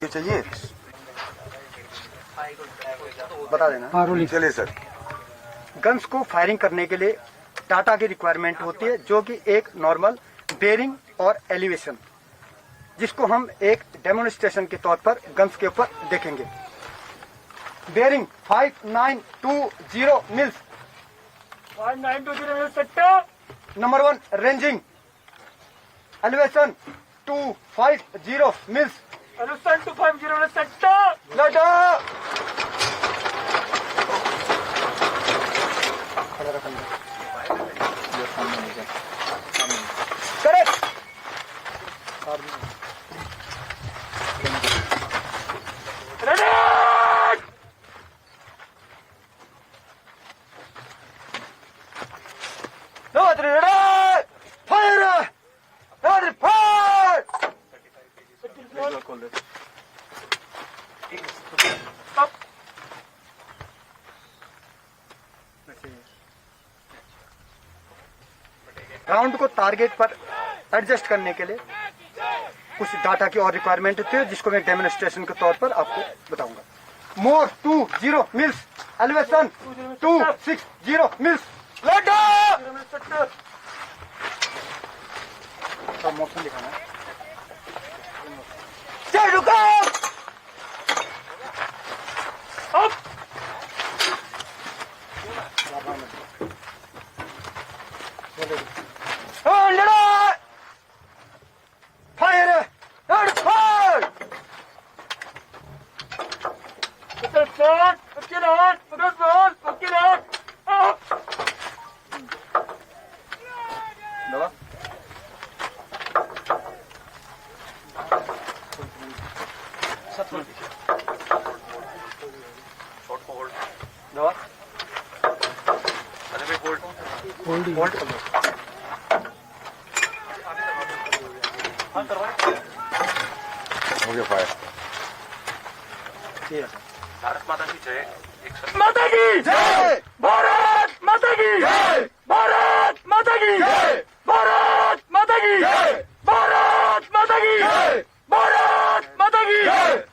चाहिए बता देना। चलिए सर। गन्स को फायरिंग करने के लिए डाटा की रिक्वायरमेंट होती है, जो कि एक नॉर्मल बेरिंग और एलिवेशन, जिसको हम एक डेमोन्स्ट्रेशन के तौर पर गन्स के ऊपर देखेंगे। Bearing 5920 mils, 5920 mils sector number 1 ranging, elevation 250 mils, elevation 250 mils sector लड़ा correct. Ready fire fire. Round को टारगेट पर एडजस्ट करने के लिए कुछ डाटा की और रिक्वायरमेंट होती है, जिसको मैं डेमोन्स्ट्रेशन के तौर पर आपको बताऊंगा। मोर 20 मिल्स, एलिवेशन 260 मिल्स, लड़ा तो मौसम दिखाना है। चल रुको अप लड़ा fire fire. Sector okay lot okay lot up दवा दवा होल्ड कर लो। हो गया फायर। ठीक है सर। भारत माता की जय। माता की जय, भारत माता की जय, भारत माता की जय, भारत माता की जय, भारत माता की जय, भारत माता की जय।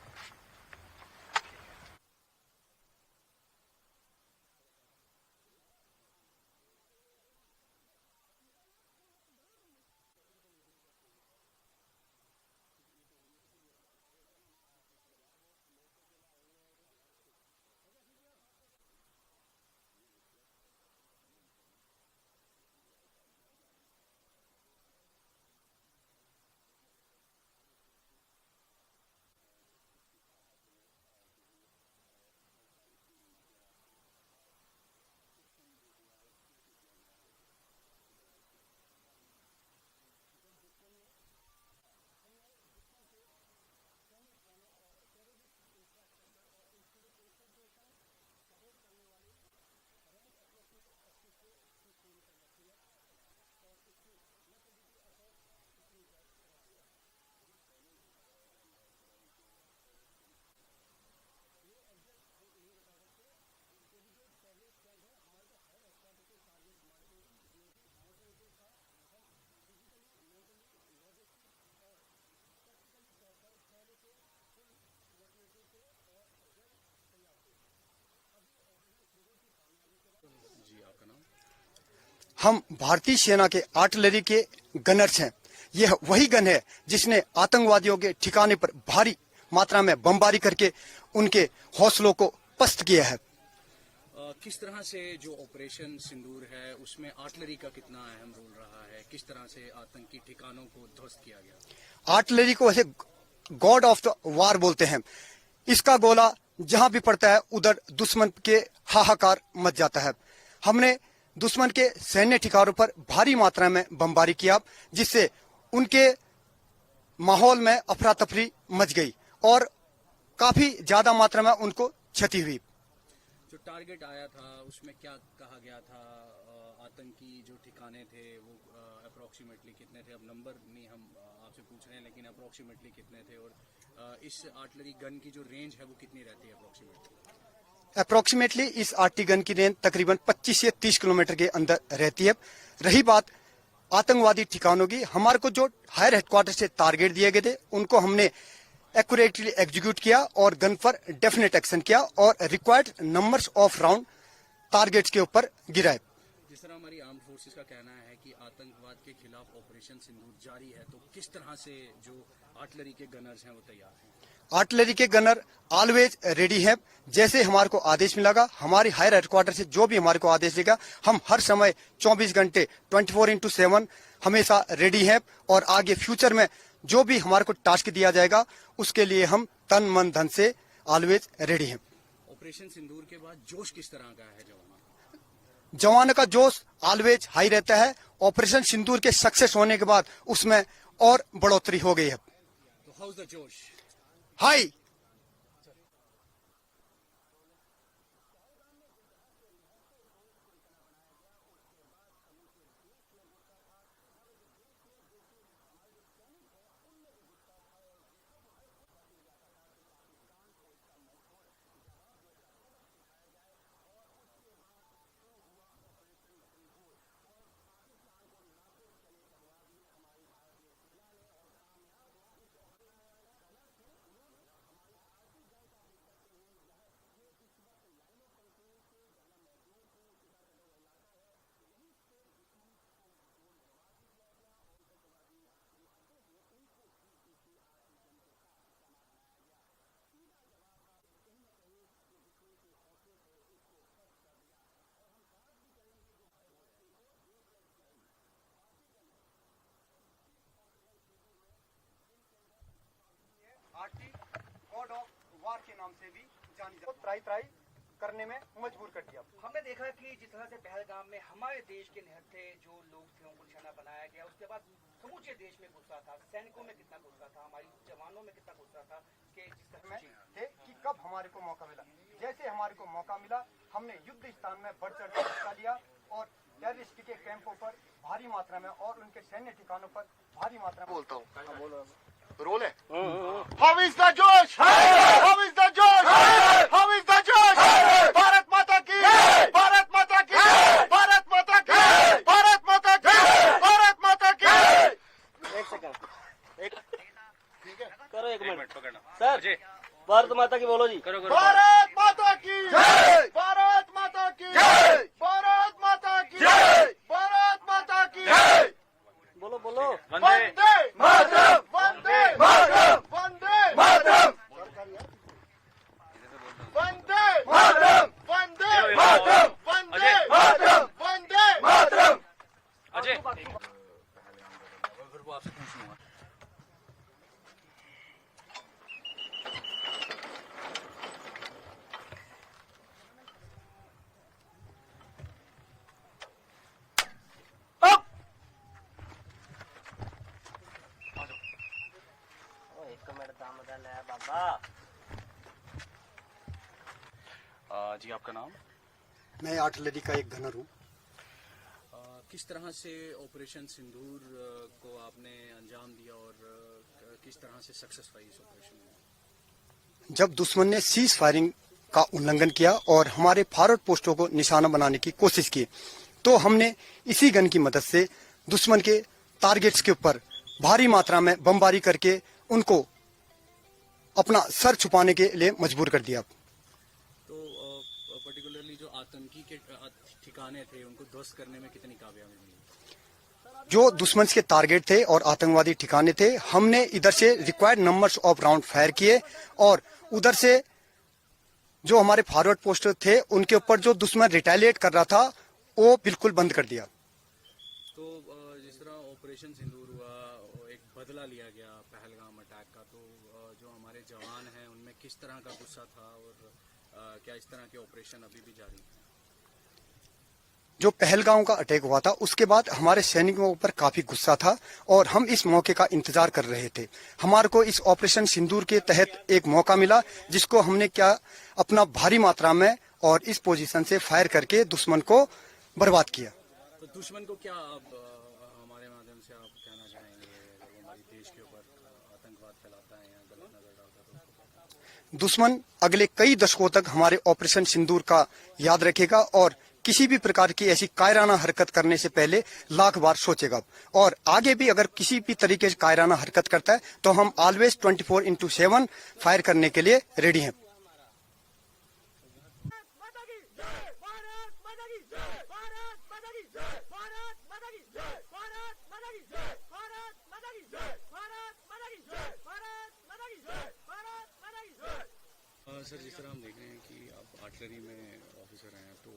हम भारतीय सेना के आर्टिलरी के गनर्स हैं। यह वही गन है जिसने आतंकवादियों के ठिकाने पर भारी मात्रा में बमबारी करके उनके हौसलों को पस्त किया है। किस तरह से जो ऑपरेशन सिंदूर है उसमें आर्टिलरी का कितना अहम रोल रहा है? किस तरह से आतंकी ठिकानों को ध्वस्त किया गया? आर्टिलरी को वैसे गॉड ऑफ द वार बोलते हैं। इसका गोला जहां भी पड़ता है उधर दुश्मन के हाहाकार मच जाता है। हमने दुश्मन के सैन्य ठिकानों पर भारी मात्रा में बमबारी किया, जिससे उनके माहौल में अफरा तफरी मच गई और काफी ज्यादा मात्रा में उनको क्षति हुई। जो टारगेट आया था उसमें क्या कहा गया था? आतंकी जो ठिकाने थे वो अप्रोक्सीमेटली कितने थे? अब नंबर नहीं हम आपसे पूछ रहे हैं, लेकिन अप्रोक्सीमेटली कितने थे? और इस आर्टिलरी गन की जो रेंज है वो कितनी रहती है अप्रोक्सीमेटली? इस आर्टी गन की रेंज तकरीबन 25 से 30 किलोमीटर के अंदर रहती है। रही बात आतंकवादी ठिकानों की, हमारे को जो हायर हेडक्वार्टर से टारगेट दिए गए थे उनको हमने एक्यूरेटली एग्जीक्यूट किया और गन पर डेफिनेट एक्शन किया और required numbers of round targets के ऊपर गिराए। जिस तरह हमारी आर्म फोर्सेस का कहना है कि आतंकवाद के खिलाफ ऑपरेशन सिंदूर जारी है, तो किस तरह से जो आर्टिलरी के गनर्स हैं वो तैयार हैं? आर्टिलरी के गनर ऑलवेज रेडी हैं। जैसे हमारे को आदेश मिलेगा, हमारी हायर हेडक्वार्टर से जो भी हमारे को आदेश देगा, हम हर समय 24 घंटे 24/7 हमेशा रेडी हैं और आगे फ्यूचर में जो भी हमारे को टास्क दिया जाएगा उसके लिए हम तन मन धन से ऑलवेज रेडी हैं। ऑपरेशन सिंदूर के बाद जोश किस तरह का है जवान का जोश ऑलवेज हाई रहता है। ऑपरेशन सिंदूर के सक्सेस होने के बाद उसमें और बढ़ोतरी हो गई है। तो हाउ इज द जोश? हाई। गॉड ऑफ वार के नाम से भी जानी जाती है। ट्राई करने में मजबूर कर दिया। हमने देखा कि जिस तरह से पहलगाम में हमारे देश के निहत्थे जो लोग थे उनको निशाना बनाया गया, उसके बाद समूचे देश में गुस्सा था, सैनिकों में कितना गुस्सा था, हमारी जवानों में कितना गुस्सा था कि जिस तरह में थे कि कब हमारे को मौका मिला। जैसे हमारे को मौका मिला, हमने युद्ध स्थान में बढ़ चढ़ कर हिस्सा लिया और टेररिस्ट के कैंपों पर भारी मात्रा में और उनके सैन्य ठिकानों पर भारी मात्रा में बोलता हूँ रोल है। How is the Josh? How is the Josh? How is the Josh? Bharat माता की, भारत माता की, भारत माता की, भारत माता की, भारत माता की। एक सेकंड, ठीक है, करो एक मिनट पकड़ना सर। भारत माता की बोलो जी। करो भारत माता की जय, भारत माता की जय, भारत माता की जय, भारत माता की जय। बोलो बोलो। वंदे मातरम, वंदे मातरम, वंदे मातरम, वंदे मातरम, वंदे मातरम, वंदे मातरम, वंदे मातरम। अजय फिर वो आपसे पूछूंगा। एक मिनट दामोदर है बाबा। जी आपका नाम? मैं आर्टिलरी का एक गनर हूँ। किस तरह से ऑपरेशन सिंदूर को आपने अंजाम दिया और किस तरह से सक्सेस पाई इस ऑपरेशन में? जब दुश्मन ने सीज फायरिंग का उल्लंघन किया और हमारे फॉरवर्ड पोस्टों को निशाना बनाने की कोशिश की, तो हमने इसी गन की मदद से दुश्मन के टारगेट्स के ऊपर भारी मात्रा में बमबारी करके उनको अपना सर छुपाने के लिए मजबूर कर दिया। तो पर्टिकुलरली जो आतंकी के ठिकाने थे उनको ध्वस्त करने में कितनी कामयाबी मिली? जो दुश्मन के टारगेट थे और आतंकवादी ठिकाने थे, हमने इधर से required numbers of round fire किए और उधर से जो हमारे फॉरवर्ड पोस्ट थे उनके ऊपर जो दुश्मन रिटेलिएट कर रहा था वो बिल्कुल बंद कर दिया। तो जिस तरह ऑपरेशन सिंदूर हुआ, एक बदला लिया गया पहलगाम अटैक का, तो जो हमारे जवान हैं उनमें किस तरह का गुस्सा था और क्या इस तरह के ऑपरेशन अभी भी जारी हैं? जो पहलगाम का अटैक हुआ था उसके बाद हमारे सैनिकों पर काफी गुस्सा था और हम इस मौके का इंतजार कर रहे थे। हमारे को इस ऑपरेशन सिंदूर के तहत एक मौका मिला जिसको हमने क्या अपना भारी मात्रा में और इस पोजीशन से फायर करके दुश्मन को बर्बाद किया। तो दुश्मन को क्या आप हमारे माध्यम से आप कहना चाहेंगे, जब हमारे देश के ऊपर आतंकवाद फैलाता है या गलत नजर डालता है तो उसको क्या? दुश्मन अगले कई दशकों तक हमारे ऑपरेशन सिंदूर का याद रखेगा और किसी भी प्रकार की ऐसी कायराना हरकत करने से पहले लाख बार सोचेगा और आगे भी अगर किसी भी तरीके से कायराना हरकत करता है तो हम ऑलवेज 24/7 फायर करने के लिए रेडी हैं। सर, जिस तरह हम देख रहे हैं कि आप आर्टिलरी में ऑफिसर हैं, तो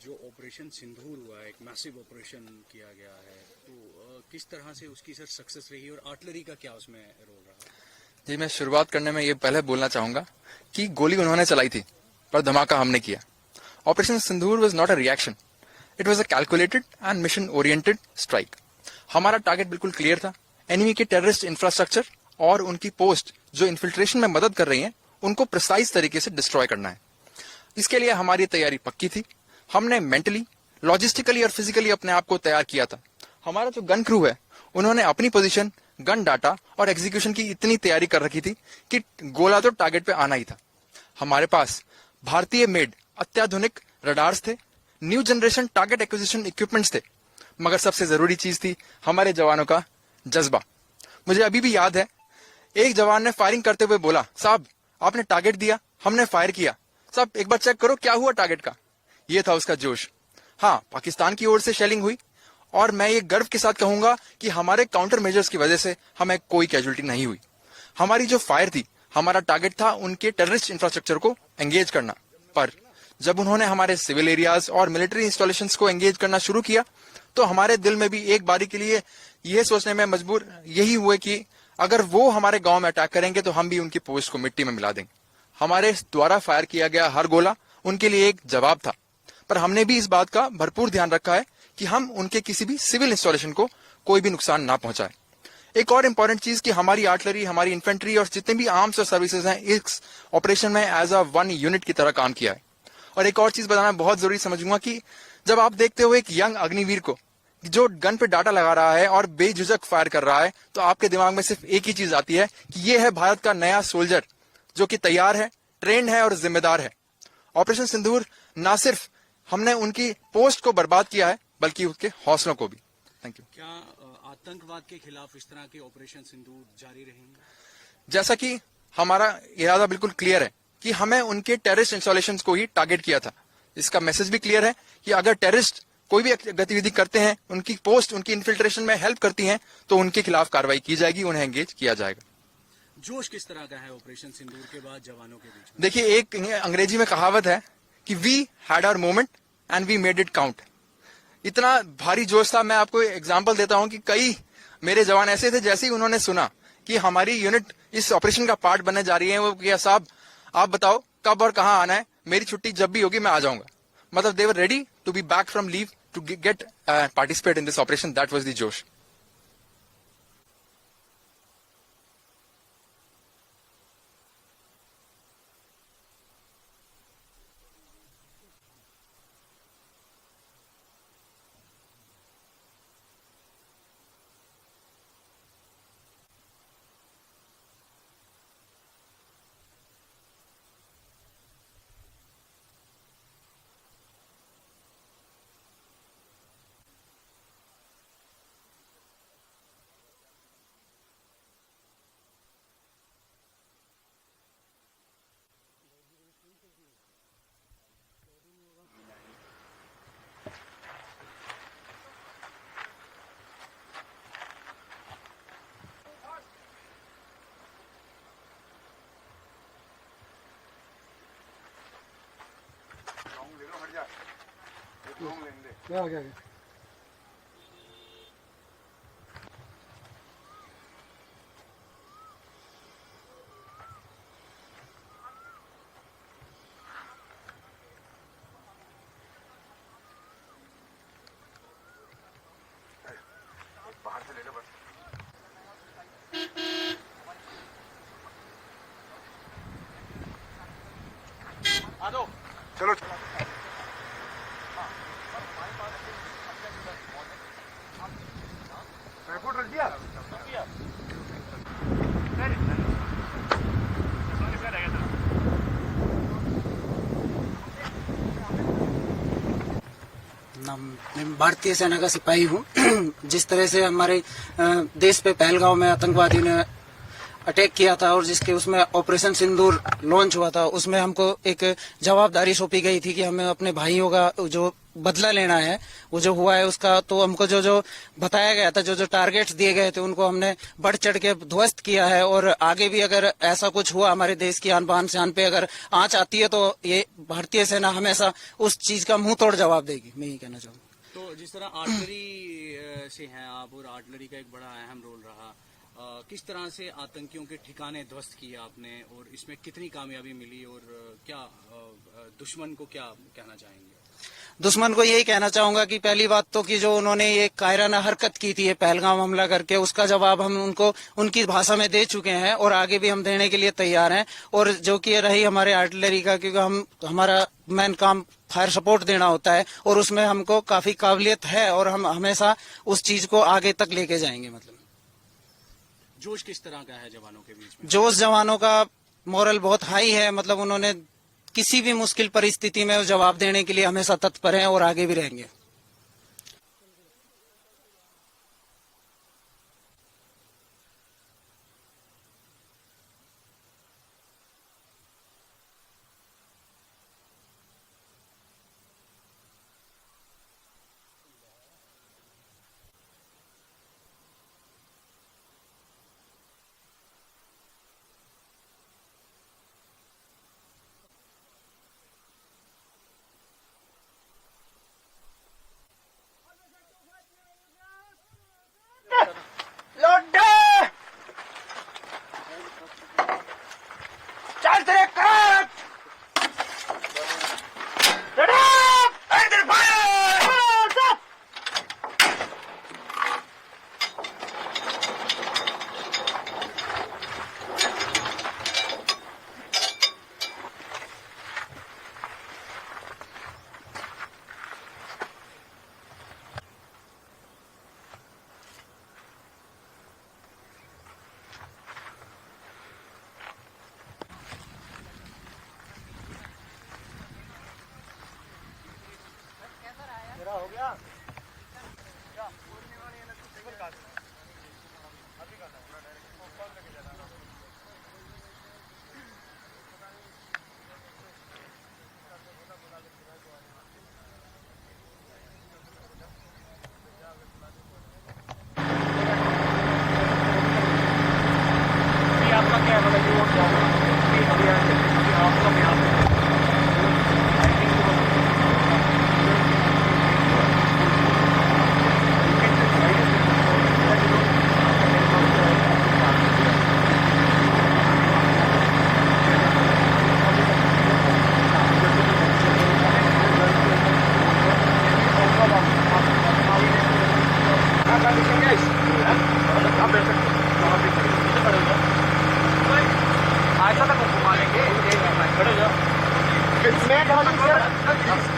जो ऑपरेशन सिंदूर हुआ है, एक मैसिव ऑपरेशन किया गया है, तो किस तरह से उसकी सर सक्सेस रही और आर्टिलरी का क्या उसमें रोल रहा? जी, मैं शुरुआत करने में ये पहले बोलना चाहूंगा कि गोली उन्होंने चलाई थी पर धमाका हमने किया। Operation Sindoor was not a reaction, it was a calculated and mission oriented strike. हमारा टारगेट बिल्कुल क्लियर था, एनिमी के टेररिस्ट इंफ्रास्ट्रक्चर और उनकी पोस्ट जो इन्फिल्ट्रेशन में मदद कर रही हैं उनको प्रिसाइज तरीके से डिस्ट्रॉय करना है। इसके लिए हमारी तैयारी पक्की थी। हमने मेंटली, लॉजिस्टिकली और फिजिकली अपने आप को तैयार किया था। हमारा जो गन क्रू है उन्होंने अपनी पोजीशन, गन डाटा और एग्जीक्यूशन की इतनी तैयारी कर रखी थी कि गोला तो टारगेट पे आना ही था। हमारे पास भारतीय मेड अत्याधुनिक रडार्स थे, new generation target acquisition equipments थे, मगर सबसे जरूरी चीज थी हमारे जवानों का जज्बा। मुझे अभी भी याद है, एक जवान ने फायरिंग करते हुए बोला, साहब आपने टारगेट दिया, हमने फायर किया, साहब एक बार चेक करो क्या हुआ टारगेट का। ये था उसका जोश। हाँ, पाकिस्तान की ओर से शेलिंग हुई और मैं ये गर्व के साथ कहूंगा कि हमारे काउंटर मेजर्स की वजह से हमें कोई कैजुअलिटी नहीं हुई। हमारी जो फायर थी, हमारा टारगेट था उनके टेररिस्ट इंफ्रास्ट्रक्चर को एंगेज करना, पर जब उन्होंने हमारे सिविल एरियाज और मिलिट्री इंस्टॉलेशंस को एंगेज करना शुरू किया तो हमारे दिल में भी एक बारी के लिए यह सोचने में मजबूर यही हुए कि अगर वो हमारे गांव में अटैक करेंगे तो हम भी उनकी पोस्ट को मिट्टी में मिला देंगे। हमारे द्वारा फायर किया गया हर गोला उनके लिए एक जवाब था, पर हमने भी इस बात का भरपूर ध्यान रखा है कि हम उनके किसी भी सिविल इंस्टॉलेशन को कोई भी नुकसान ना पहुंचाए। एक और इंपॉर्टेंट चीज कि हमारी आर्टिलरी, हमारी इन्फेंट्री और जितने भी आर्म्स और सर्विसेज हैं इस ऑपरेशन में एज अ वन यूनिट की तरह काम किया है। और एक और चीज बताना बहुत जरूरी समझूंगा कि जब आप देखते हो एक यंग अग्निवीर को जो गन पे डाटा लगा रहा है और बेझिझक फायर कर रहा है, तो आपके दिमाग में सिर्फ एक ही चीज आती है कि ये है भारत का नया सोल्जर जो कि तैयार है, ट्रेंड है और जिम्मेदार है। ऑपरेशन सिंदूर ना सिर्फ हमने उनकी पोस्ट को बर्बाद किया है बल्कि उसके हौसलों को भी। Thank you. क्या आतंकवाद के खिलाफ इस तरह के ऑपरेशन सिंदूर जारी रहेंगे? जैसा कि हमारा इरादा बिल्कुल क्लियर है कि हमें उनके टेररिस्ट इंस्टॉलेशंस को ही टारगेट किया था। इसका मैसेज भी क्लियर है कि अगर टेररिस्ट कोई भी गतिविधि करते हैं, उनकी पोस्ट, उनकी इन्फिल्ट्रेशन में हेल्प करती हैं, तो उनके खिलाफ कार्रवाई की जाएगी, उन्हें एंगेज किया जाएगा। जोश किस तरह का है ऑपरेशन सिंदूर के बाद जवानों के बीच में? देखिए, एक अंग्रेजी में कहावत है कि we had our moment and we made it count. इतना भारी जोश था। मैं आपको एग्जांपल देता हूं कि कई मेरे जवान ऐसे थे, जैसे ही उन्होंने सुना कि हमारी यूनिट इस ऑपरेशन का पार्ट बनने जा रही है, वो किया, साहब आप बताओ कब और कहां आना है, मेरी छुट्टी जब भी होगी मैं आ जाऊंगा। मतलब they were ready to be back from leave to get participate in this operation. That was the जोश। क्या क्या बाहर से ले लो बस। आ जाओ। चलो रिपोर्ट रख दिया। मैं भारतीय सेना का सिपाही हूँ। जिस तरह से हमारे देश पे पहलगांव में आतंकवादी ने अटैक किया था और जिसके उसमें ऑपरेशन सिंदूर लॉन्च हुआ था, उसमें हमको एक जवाबदारी सौंपी गई थी कि हमें अपने भाइयों का जो बदला लेना है, वो जो हुआ है उसका, तो हमको जो जो बताया गया था, जो जो टारगेट्स दिए गए थे, उनको हमने बढ़ चढ़ के ध्वस्त किया है। और आगे भी अगर ऐसा कुछ हुआ हमारे देश की आन बान शान पे अगर आंच आती है, तो ये भारतीय सेना हमेशा उस चीज का मुंह तोड़ जवाब देगी। मैं यही कहना चाहूँगा। तो जिस तरह आर्टिलरी से हैं आप, और आर्टिलरी का एक बड़ा अहम रोल रहा, किस तरह से आतंकियों के ठिकाने ध्वस्त किए आपने, और इसमें कितनी कामयाबी मिली, और क्या दुश्मन को क्या कहना चाहेंगे? दुश्मन को यही कहना चाहूंगा कि पहली बात तो कि जो उन्होंने ये कायराना हरकत की थी, ये पहलगाम हमला करके, उसका जवाब हम उनको उनकी भाषा में दे चुके हैं और आगे भी हम देने के लिए तैयार हैं। और जो कि रही हमारे आर्टिलरी का, क्योंकि हमारा मेन काम फायर सपोर्ट देना होता है और उसमें हमको काफी काबिलियत है और हम हमेशा उस चीज को आगे तक लेके जाएंगे। मतलब जोश किस तरह का है जवानों के बीच में? जोश जवानों का मोरल बहुत हाई है। मतलब उन्होंने किसी भी मुश्किल परिस्थिति में जवाब देने के लिए हमेशा तत्पर हैं और आगे भी रहेंगे।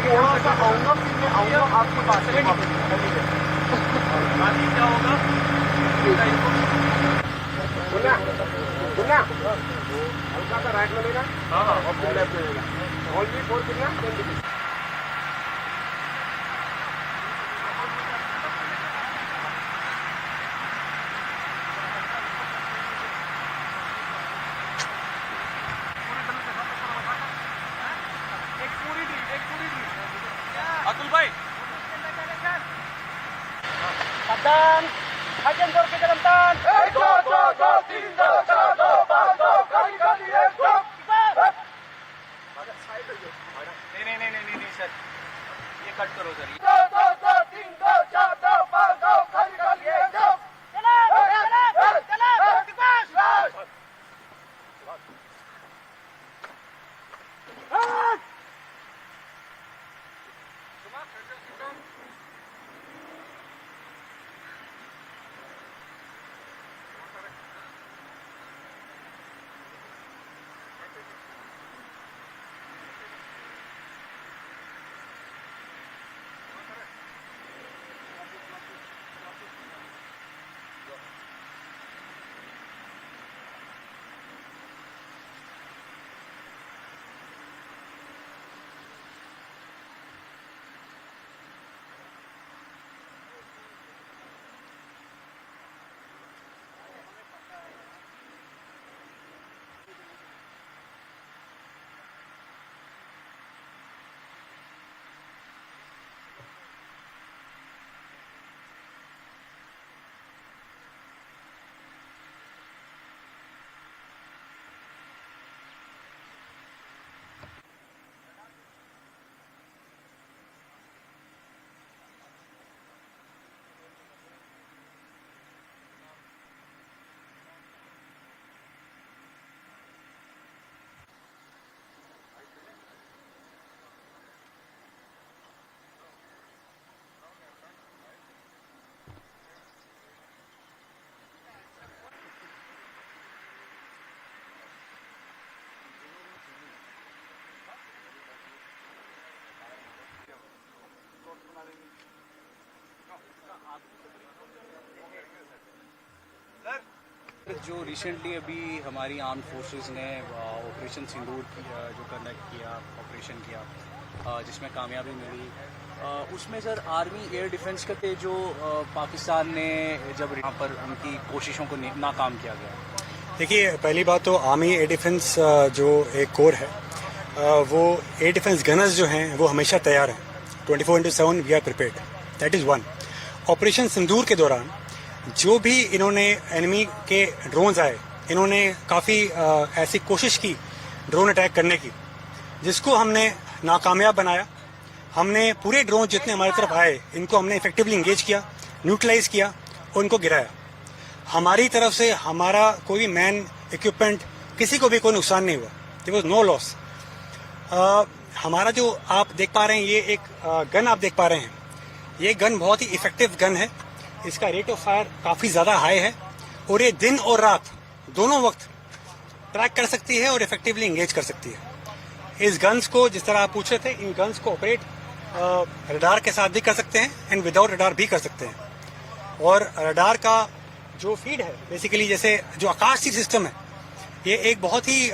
थोड़ा सा आऊंगा, फिर मैं आऊंगा आपके पास। बाकी क्या होगा? सुनना हल्का सा राइट में लेना, और फिर लेफ्ट में लेना। ऑल भी 4 कितना 10 डिग्री। अतुल भाई सावधान, भाजन जोर के कदम तान। 1 2 2 2 3 2 4 2 5 2 खाली खाली 1 2। नहीं सर, ये कट करो सर। 2 2 2 3 2 4 2 5 2 खाली खाली 1 2। चला चला चला विकास। जो रिसेंटली अभी हमारी आर्म फोर्सेस ने ऑपरेशन सिंदूर जो कंडक्ट किया, ऑपरेशन किया, जिसमें कामयाबी मिली, उसमें सर आर्मी एयर डिफेंस के जो पाकिस्तान ने जब यहाँ पर उनकी कोशिशों को नाकाम किया गया। देखिए, पहली बात तो आर्मी एयर डिफेंस जो एक कोर है, वो एयर डिफेंस गनर्स जो हैं वो हमेशा तैयार हैं। 24/7 we are prepared, that is one. Operation Sindoor के दौरान जो भी इन्होंने एनिमी के ड्रोन्स आए, इन्होंने काफ़ी ऐसी कोशिश की ड्रोन अटैक करने की, जिसको हमने नाकामयाब बनाया। हमने पूरे ड्रोन जितने हमारी तरफ आए, इनको हमने इफेक्टिवली इंगेज किया, न्यूट्रलाइज किया और इनको गिराया। हमारी तरफ से हमारा कोई भी मैन, इक्विपमेंट, किसी को भी कोई नुकसान नहीं हुआ। There was no loss. हमारा जो आप देख पा रहे हैं, ये एक गन आप देख पा रहे हैं, ये गन बहुत ही इफेक्टिव गन है। इसका रेट ऑफ फायर काफ़ी ज़्यादा हाई है और ये दिन और रात दोनों वक्त ट्रैक कर सकती है और इफेक्टिवली इंगेज कर सकती है। इस गन्स को, जिस तरह आप पूछ रहे थे, इन गन्स को ऑपरेट रडार के साथ भी कर सकते हैं एंड विदाउट रडार भी कर सकते हैं। और रडार का जो फीड है, बेसिकली जैसे जो आकाशीय सिस्टम है, ये एक बहुत ही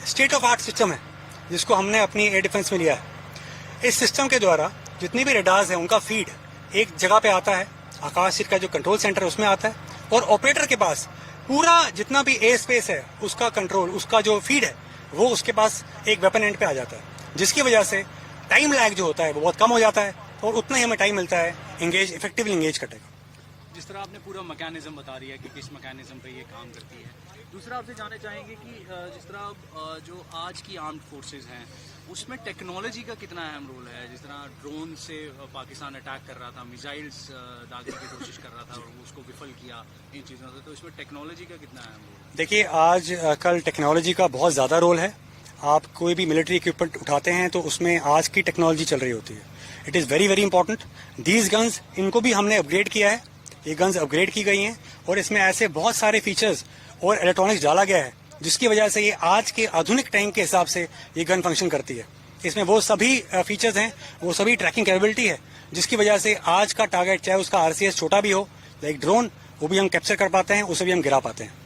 स्टेट ऑफ आर्ट सिस्टम है जिसको हमने अपनी एयर डिफेंस में लिया है। इस सिस्टम के द्वारा जितनी भी रडार्स हैं उनका फीड एक जगह पे आता है, आकाशीय का जो कंट्रोल सेंटर है उसमें आता है, और ऑपरेटर के पास पूरा जितना भी एयर स्पेस है उसका कंट्रोल, उसका जो फीड है वो उसके पास एक वेपन एंड पे आ जाता है, जिसकी वजह से टाइम लैग जो होता है वो बहुत कम हो जाता है और उतना ही हमें टाइम मिलता है इफेक्टिवली इंगेज करने का। जिस तरह आपने पूरा मैकेनिज्म बता दिया कि किस मैकेनिज्म पे ये काम करती है, दूसरा आपसे जानना चाहेंगे कि जिस तरह जो आज की आर्म्ड फोर्सेस हैं उसमें टेक्नोलॉजी का कितना अहम रोल है। जिस तरह ड्रोन से पाकिस्तान अटैक कर रहा था, मिसाइल्स दागने की कोशिश कर रहा था और उसको विफल किया इन चीज़ों से, तो इसमें टेक्नोलॉजी का कितना अहम रोल है? देखिए, आज कल टेक्नोलॉजी का बहुत ज़्यादा रोल है। आप कोई भी मिलिट्री इक्विपमेंट उठाते हैं तो उसमें आज की टेक्नोलॉजी चल रही होती है। It is very very important. These guns, इनको भी हमने अपग्रेड किया है, ये गन्स अपग्रेड की गई हैं और इसमें ऐसे बहुत सारे फीचर्स और इलेक्ट्रॉनिक्स डाला गया है जिसकी वजह से ये आज के आधुनिक टैंक के हिसाब से ये गन फंक्शन करती है। इसमें वो सभी फीचर्स हैं, वो सभी ट्रैकिंग कैपेबिलिटी है, जिसकी वजह से आज का टारगेट, चाहे उसका RCS छोटा भी हो, लाइक ड्रोन, वो भी हम कैप्चर कर पाते हैं, उसे भी हम गिरा पाते हैं।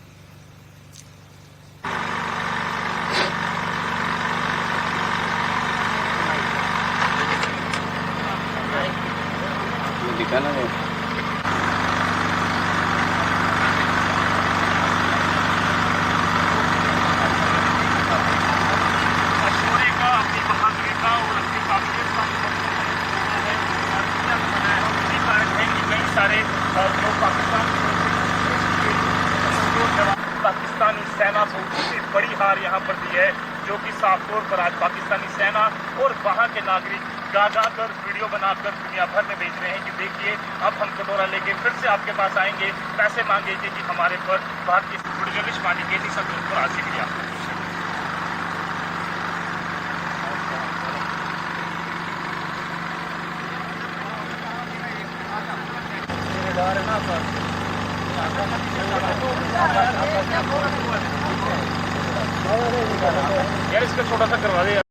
मशहूरी का, अपनी बहादुरी का और अपनी काबिलियत का बनाया है। इसी कारण है कि कई सारे जो पाकिस्तानी सेना को उससे बड़ी हार यहाँ पर दी है, जो कि साफ तौर पर आज पाकिस्तानी सेना और वहाँ के नागरिक गा वीडियो बनाकर दुनिया भर में भेज रहे हैं कि देखिए, अब हम कटोरा लेके फिर से आपके पास आएंगे, पैसे मांगेंगे कि हमारे पर भारतीय गुड़जलिश पानी के लिए सब पर हासिल किया। यार इसका छोटा सा करवा दे।